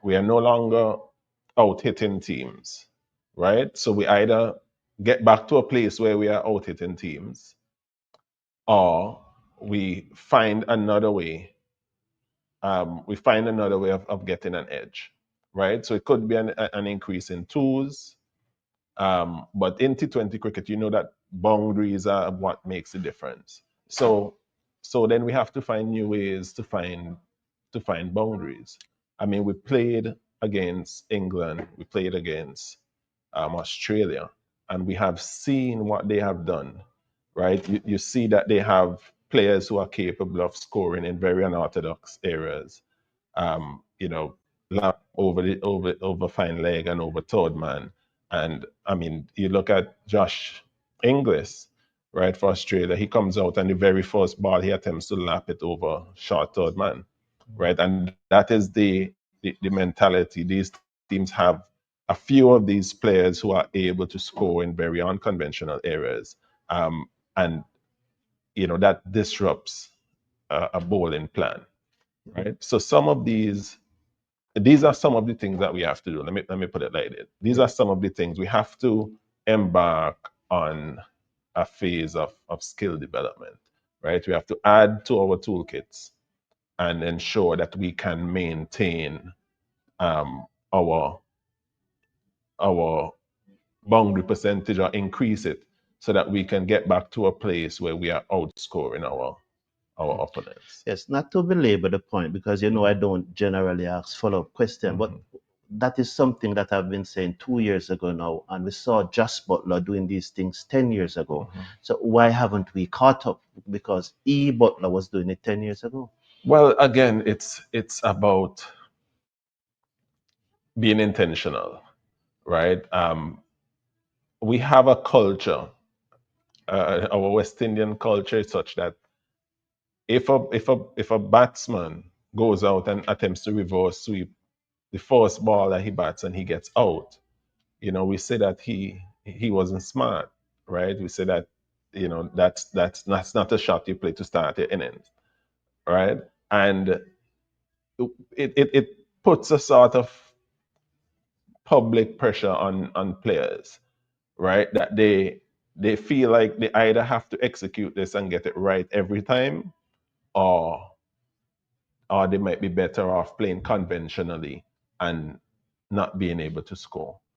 We are no longer out hitting teams, right? So we either get back to a place where we are out hitting teams, or we find another way. Of getting an edge, right? So it could be an increase in twos, but in T20 cricket, you know that boundaries are what makes the difference. So then we have to find new ways to find boundaries. I mean, we played against England, we played against Australia, and we have seen what they have done, right? You see that they have players who are capable of scoring in very unorthodox areas. You know, lap over fine leg and over third man. And I mean, you look at Josh Inglis, right, for Australia. He comes out and the very first ball he attempts to lap it over short third man, right? And that is the mentality. These teams have a few of these players who are able to score in very unconventional areas, and that disrupts a bowling plan, right? So these are some of the things that we have to do. Let me put it like this. These are some of the things we have to embark on a phase of skill development, right? We have to add to our toolkits and ensure that we can maintain um, our our boundary percentage or increase it so that we can get back to a place where we are outscoring our opponents. Yes, not to belabor the point, because I don't generally ask follow-up question, but that is something that I've been saying 2 years ago now, and we saw Josh Butler doing these things 10 years ago. So why haven't we caught up? Because Butler was doing it 10 years ago. Well, again, it's about being intentional, right? We have a culture, our West Indian culture is such that if a batsman goes out and attempts to reverse sweep the first ball that he bats and he gets out, we say that he wasn't smart, right? We say that that's not a shot you play to start your innings, right? And it puts a sort of public pressure on players, right? That they feel like they either have to execute this and get it right every time, or they might be better off playing conventionally and not being able to score.